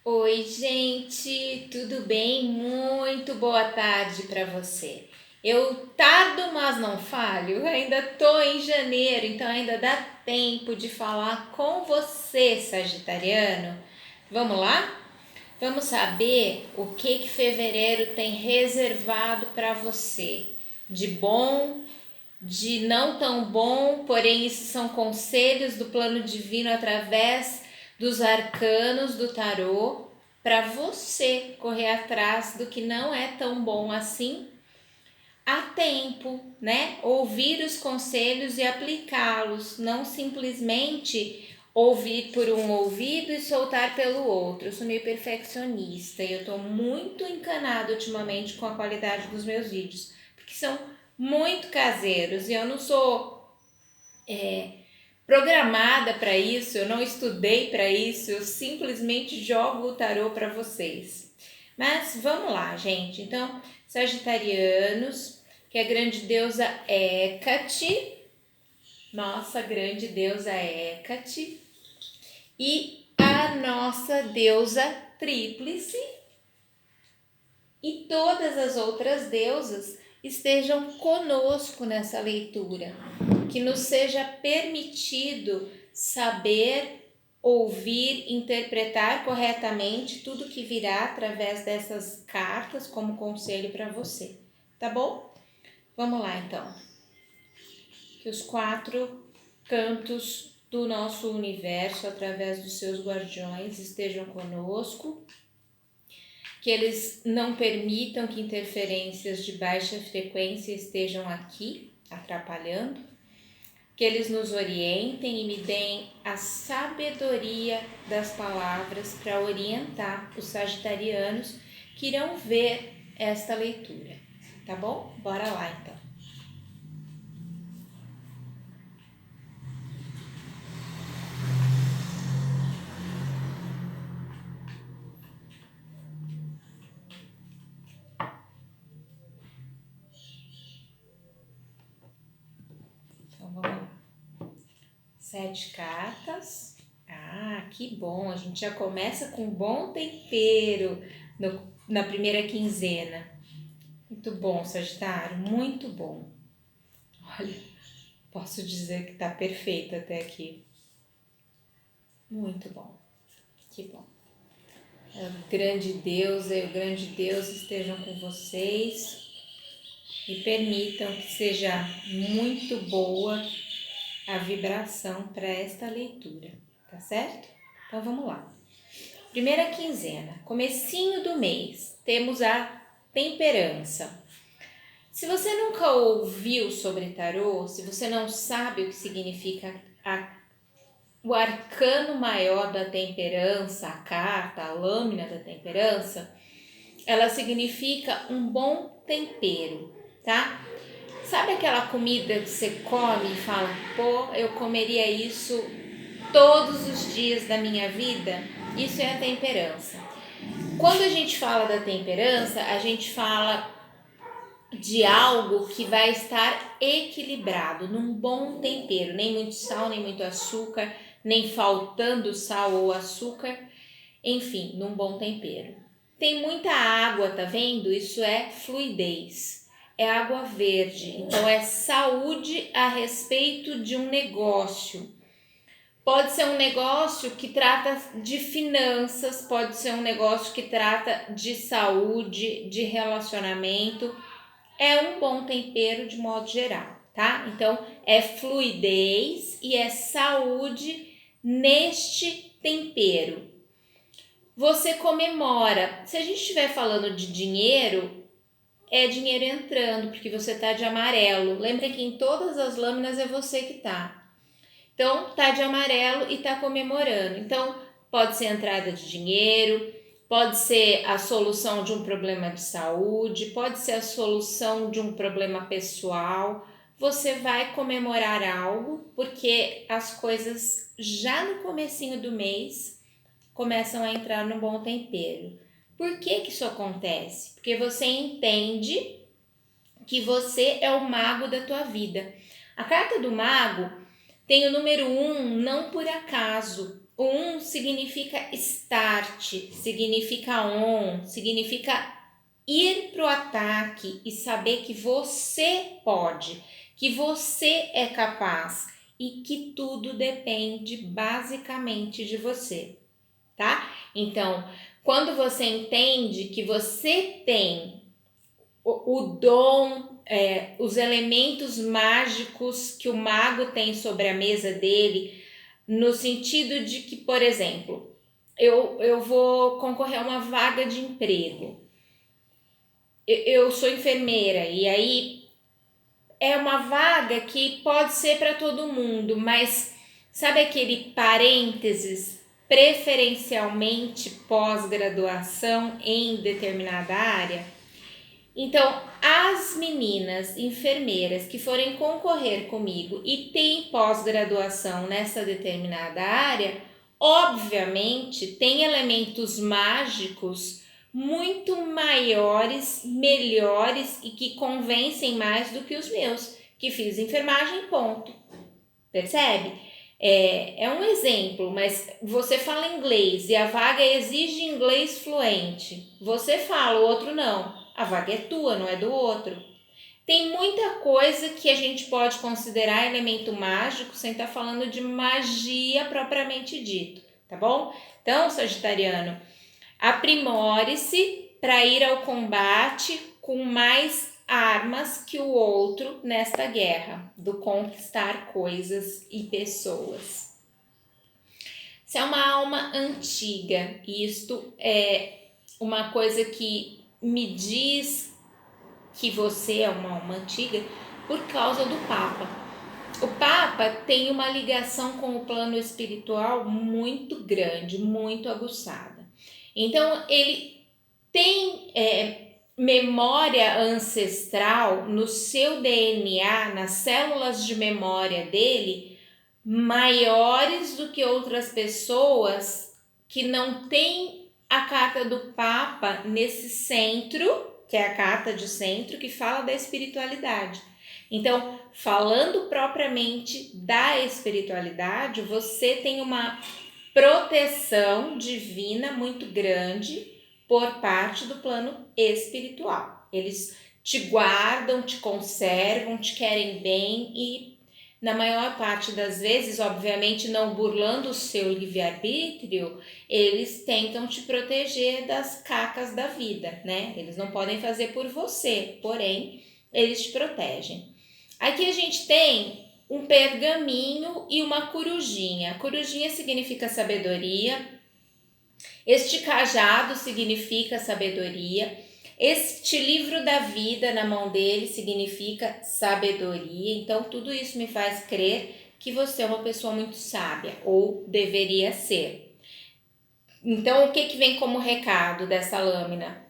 Oi, gente, tudo bem? Muito boa tarde para você. Eu tardo, mas não falho. Ainda tô em janeiro, então ainda dá tempo de falar com você, sagitariano. Vamos lá? Vamos saber o que fevereiro tem reservado para você. De bom, de não tão bom, porém isso são conselhos do plano divino através dos arcanos do tarô para você correr atrás do que não é tão bom assim a tempo, né? Ouvir os conselhos e aplicá-los, não simplesmente ouvir por um ouvido e soltar pelo outro. Eu sou meio perfeccionista e eu tô muito encanada ultimamente com a qualidade dos meus vídeos, porque são muito caseiros e eu não sou programada para isso, eu não estudei para isso, eu simplesmente jogo o tarô para vocês. Mas vamos lá, gente. Então, sagitarianos, que a grande deusa Hécate, nossa grande deusa Hécate, e a nossa deusa Tríplice e todas as outras deusas estejam conosco nessa leitura, que nos seja permitido saber, ouvir, interpretar corretamente tudo que virá através dessas cartas como conselho para você, tá bom? Vamos lá então. Que os quatro cantos do nosso universo, através dos seus guardiões, estejam conosco, que eles não permitam que interferências de baixa frequência estejam aqui atrapalhando, que eles nos orientem e me deem a sabedoria das palavras para orientar os sagitarianos que irão ver esta leitura, tá bom? Bora lá então. Então vamos lá. 7 cartas. Ah, que bom! A gente já começa com bom tempero na primeira quinzena. Muito bom, Sagitário, muito bom. Olha, posso dizer que tá perfeito até aqui. Muito bom, que bom. O grande Deus e o grande Deus estejam com vocês e permitam que seja muito boa a vibração para esta leitura, tá certo? Então vamos lá. Primeira quinzena, comecinho do mês, temos a temperança. Se você nunca ouviu sobre tarô, se você não sabe o que significa o arcano maior da temperança, a carta, a lâmina da temperança, ela significa um bom tempero, tá? Sabe aquela comida que você come e fala, pô, eu comeria isso todos os dias da minha vida? Isso é a temperança. Quando a gente fala da temperança, a gente fala de algo que vai estar equilibrado, num bom tempero, nem muito sal, nem muito açúcar, nem faltando sal ou açúcar, enfim, num bom tempero. Tem muita água, tá vendo? Isso é fluidez, é água verde, então é saúde a respeito de um negócio. Pode ser um negócio que trata de finanças, pode ser um negócio que trata de saúde, de relacionamento. É um bom tempero de modo geral, tá? Então, é fluidez e é saúde neste tempero. Você comemora. Se a gente estiver falando de dinheiro, é dinheiro entrando, porque você tá de amarelo. Lembra que em todas as lâminas é você que tá. Então, tá de amarelo e tá comemorando. Então, pode ser entrada de dinheiro, pode ser a solução de um problema de saúde, pode ser a solução de um problema pessoal. Você vai comemorar algo porque as coisas já no comecinho do mês começam a entrar no bom tempero. Por que isso acontece? Porque você entende que você é o mago da tua vida. A carta do mago tem o número 1 não por acaso. O significa start, significa on, significa ir para o ataque e saber que você pode, que você é capaz e que tudo depende basicamente de você, tá? Então, quando você entende que você tem o dom, os elementos mágicos que o mago tem sobre a mesa dele, no sentido de que, por exemplo, eu vou concorrer a uma vaga de emprego. Eu sou enfermeira e aí é uma vaga que pode ser para todo mundo, mas sabe aquele parênteses, preferencialmente pós-graduação em determinada área? Então, as meninas enfermeiras que forem concorrer comigo e têm pós-graduação nessa determinada área, obviamente tem elementos mágicos muito maiores, melhores e que convencem mais do que os meus, que fiz enfermagem, ponto. Percebe? É um exemplo, mas você fala inglês e a vaga exige inglês fluente. Você fala, o outro não. A vaga é tua, não é do outro. Tem muita coisa que a gente pode considerar elemento mágico sem estar falando de magia propriamente dito, tá bom? Então, Sagitariano, aprimore-se para ir ao combate com mais armas que o outro nesta guerra do conquistar coisas e pessoas. Se é uma alma antiga, isto é uma coisa que me diz que você é uma alma antiga por causa do Papa. O Papa tem uma ligação com o plano espiritual muito grande, muito aguçada. Então, ele tem memória ancestral no seu DNA, nas células de memória dele, maiores do que outras pessoas que não têm a carta do Papa nesse centro, que é a carta de centro, que fala da espiritualidade. Então, falando propriamente da espiritualidade, você tem uma proteção divina muito grande por parte do plano espiritual. Eles te guardam, te conservam, te querem bem e, na maior parte das vezes, obviamente não burlando o seu livre-arbítrio, eles tentam te proteger das cacas da vida, né? Eles não podem fazer por você, porém, eles te protegem. Aqui a gente tem um pergaminho e uma corujinha. A corujinha significa sabedoria, este cajado significa sabedoria, este livro da vida na mão dele significa sabedoria. Então, tudo isso me faz crer que você é uma pessoa muito sábia, ou deveria ser. Então, o que vem como recado dessa lâmina?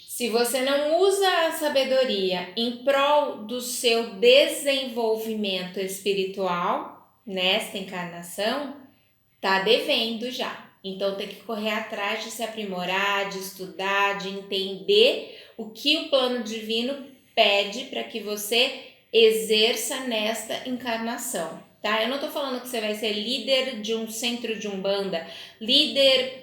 Se você não usa a sabedoria em prol do seu desenvolvimento espiritual nesta encarnação, tá devendo já. Então tem que correr atrás de se aprimorar, de estudar, de entender o que o plano divino pede para que você exerça nesta encarnação, tá? Eu não tô falando que você vai ser líder de um centro de umbanda, líder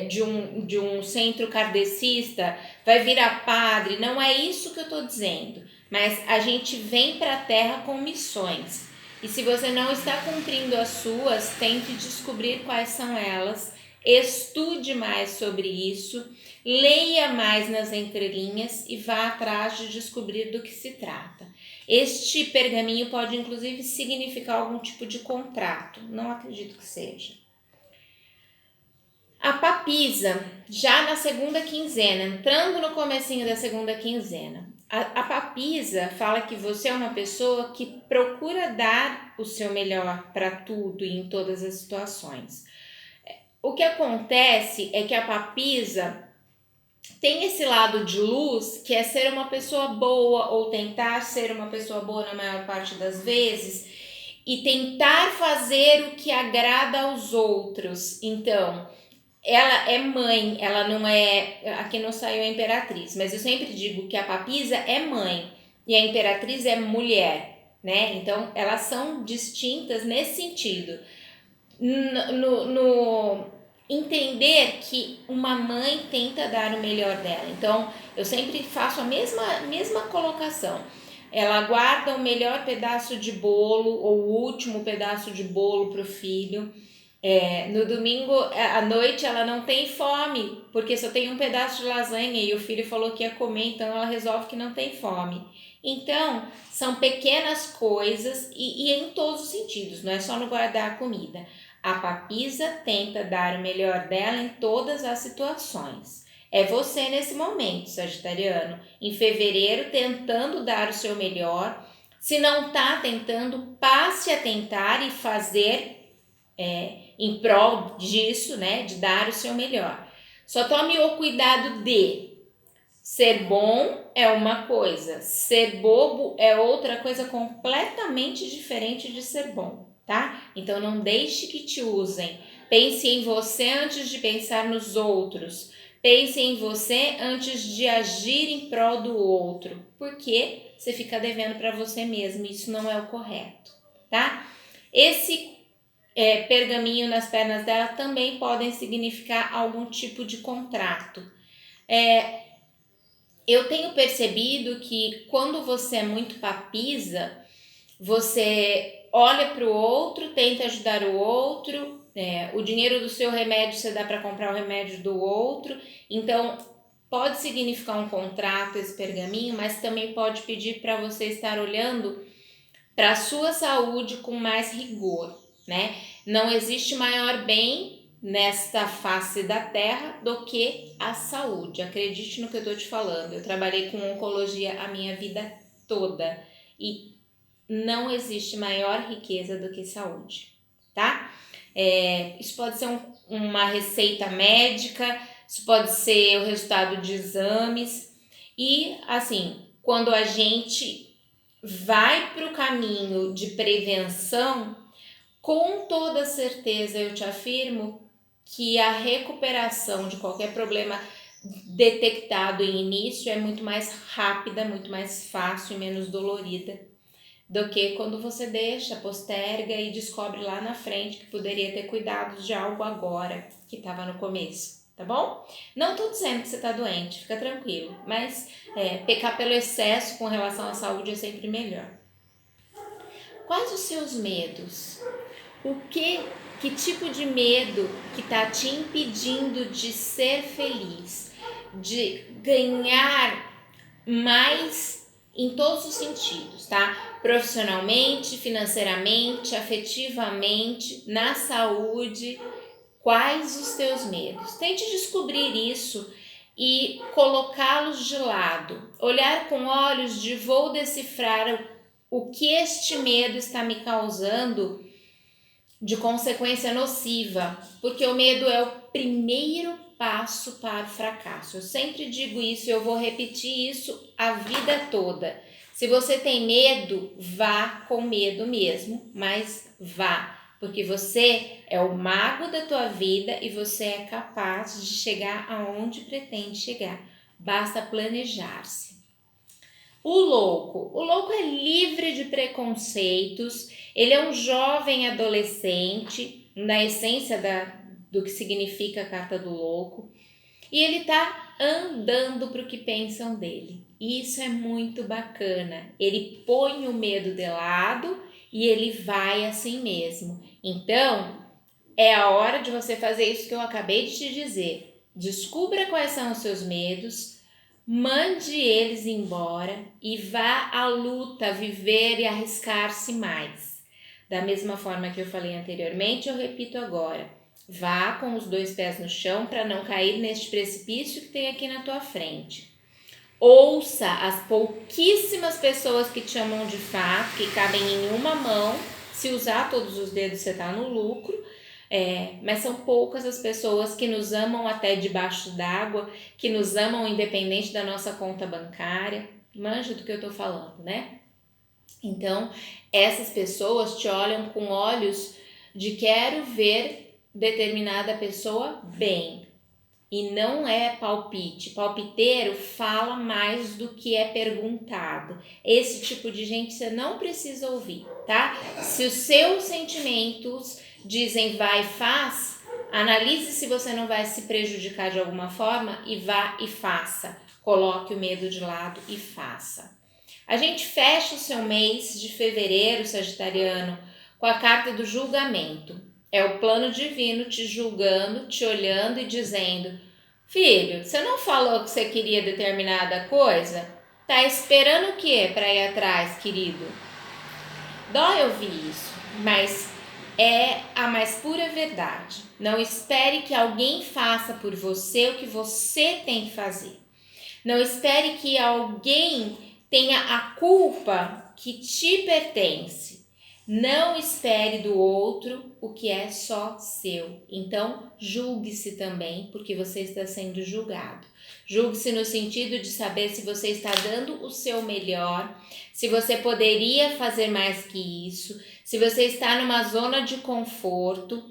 de um centro kardecista, vai virar padre, não é isso que eu tô dizendo, mas a gente vem para a Terra com missões. E se você não está cumprindo as suas, tente descobrir quais são elas, estude mais sobre isso, leia mais nas entrelinhas e vá atrás de descobrir do que se trata. Este pergaminho pode inclusive significar algum tipo de contrato, não acredito que seja. A papisa, já na segunda quinzena, entrando no comecinho da segunda quinzena, a papisa fala que você é uma pessoa que procura dar o seu melhor para tudo e em todas as situações. O que acontece é que a papisa tem esse lado de luz, que é ser uma pessoa boa ou tentar ser uma pessoa boa na maior parte das vezes e tentar fazer o que agrada aos outros. Então, ela é mãe, ela não é... Aqui não saiu a imperatriz, mas eu sempre digo que a papisa é mãe e a imperatriz é mulher, né? Então, elas são distintas nesse sentido. no entender que uma mãe tenta dar o melhor dela. Então, eu sempre faço a mesma colocação. Ela guarda o melhor pedaço de bolo ou o último pedaço de bolo para o filho. No domingo à noite ela não tem fome, porque só tem um pedaço de lasanha e o filho falou que ia comer, então ela resolve que não tem fome. Então, são pequenas coisas e em todos os sentidos, não é só no guardar a comida. A papisa tenta dar o melhor dela em todas as situações. É você nesse momento, sagitariano, em fevereiro, tentando dar o seu melhor. Se não está tentando, passe a tentar e fazer em prol disso, né, de dar o seu melhor. Só tome o cuidado de ser bom é uma coisa, ser bobo é outra coisa completamente diferente de ser bom, tá? Então não deixe que te usem. Pense em você antes de pensar nos outros. Pense em você antes de agir em prol do outro, porque você fica devendo para você mesmo, isso não é o correto, tá? Esse pergaminho nas pernas dela também podem significar algum tipo de contrato. Eu tenho percebido que quando você é muito papisa, você olha para o outro, tenta ajudar o outro, o dinheiro do seu remédio você dá para comprar o remédio do outro, então pode significar um contrato esse pergaminho, mas também pode pedir para você estar olhando para a sua saúde com mais rigor, né? Não existe maior bem nesta face da terra do que a saúde. Acredite no que eu estou te falando. Eu trabalhei com oncologia a minha vida toda e não existe maior riqueza do que saúde, tá? Isso pode ser uma receita médica, isso pode ser o resultado de exames e, assim, quando a gente vai para o caminho de prevenção, com toda certeza eu te afirmo que a recuperação de qualquer problema detectado em início é muito mais rápida, muito mais fácil e menos dolorida do que quando você deixa, posterga e descobre lá na frente que poderia ter cuidado de algo agora que estava no começo, tá bom? Não tô dizendo que você tá doente, fica tranquilo, mas pecar pelo excesso com relação à saúde é sempre melhor. Quais os seus medos? Que tipo de medo que está te impedindo de ser feliz, de ganhar mais em todos os sentidos, tá? Profissionalmente, financeiramente, afetivamente, na saúde. Quais os teus medos? Tente descobrir isso e colocá-los de lado. Olhar com olhos de vou decifrar o que este medo está me causando de consequência nociva, porque o medo é o primeiro passo para o fracasso. Eu sempre digo isso e eu vou repetir isso a vida toda. Se você tem medo, vá com medo mesmo, mas vá, porque você é o mago da tua vida e você é capaz de chegar aonde pretende chegar. Basta planejar-se. O louco é livre de preconceitos, ele é um jovem adolescente, na essência do que significa a carta do louco, e ele está andando para o que pensam dele. E isso é muito bacana, ele põe o medo de lado e ele vai assim mesmo. Então, é a hora de você fazer isso que eu acabei de te dizer. Descubra quais são os seus medos, mande eles embora e vá à luta, viver e arriscar-se mais. Da mesma forma que eu falei anteriormente, eu repito agora. Vá com os 2 pés no chão para não cair neste precipício que tem aqui na tua frente. Ouça as pouquíssimas pessoas que te amam de fato, que cabem em uma mão. Se usar todos os dedos, você está no lucro. Mas são poucas as pessoas que nos amam até debaixo d'água, que nos amam independente da nossa conta bancária. Manja do que eu tô falando, né? Então, essas pessoas te olham com olhos de quero ver determinada pessoa bem. E não é palpite. Palpiteiro fala mais do que é perguntado. Esse tipo de gente você não precisa ouvir, tá? Se os seus sentimentos dizem vai e faz, analise se você não vai se prejudicar de alguma forma e vá e faça. Coloque o medo de lado e faça. A gente fecha o seu mês de fevereiro, sagitariano, com a carta do julgamento. É o plano divino te julgando, te olhando e dizendo: filho, você não falou que você queria determinada coisa? Tá esperando o quê para ir atrás, querido? Dói ouvir isso, mas é a mais pura verdade. Não espere que alguém faça por você o que você tem que fazer. Não espere que alguém tenha a culpa que te pertence. Não espere do outro o que é só seu. Então, julgue-se também, porque você está sendo julgado. Julgue-se no sentido de saber se você está dando o seu melhor, se você poderia fazer mais que isso, se você está numa zona de conforto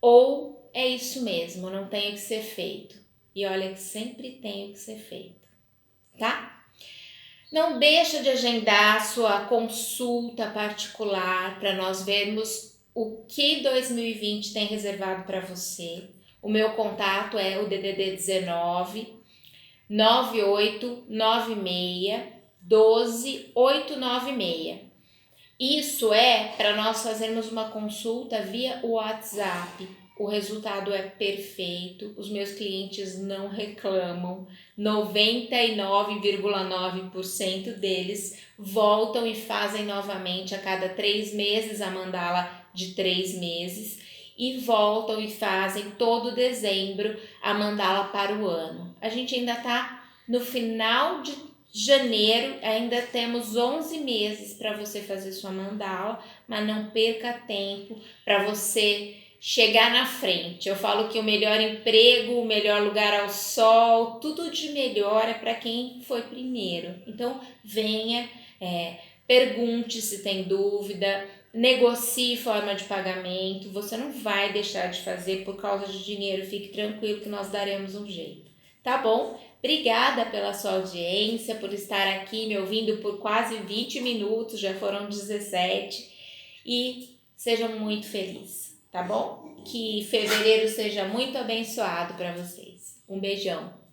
ou é isso mesmo, não tem o que ser feito. E olha que sempre tem o que ser feito, tá? Não deixa de agendar sua consulta particular para nós vermos o que 2020 tem reservado para você. O meu contato é o DDD 19 9896 12896. Isso é para nós fazermos uma consulta via WhatsApp. O resultado é perfeito, os meus clientes não reclamam, 99,9% deles voltam e fazem novamente a cada 3 meses a mandala de 3 meses e voltam e fazem todo dezembro a mandala para o ano. A gente ainda está no final de janeiro, ainda temos 11 meses para você fazer sua mandala, mas não perca tempo para você chegar na frente. Eu falo que o melhor emprego, o melhor lugar ao sol, tudo de melhor é para quem foi primeiro. Então, venha, pergunte se tem dúvida, negocie forma de pagamento, você não vai deixar de fazer por causa de dinheiro, fique tranquilo que nós daremos um jeito, tá bom? Obrigada pela sua audiência, por estar aqui me ouvindo por quase 20 minutos, já foram 17, e sejam muito felizes, tá bom? Que fevereiro seja muito abençoado para vocês. Um beijão!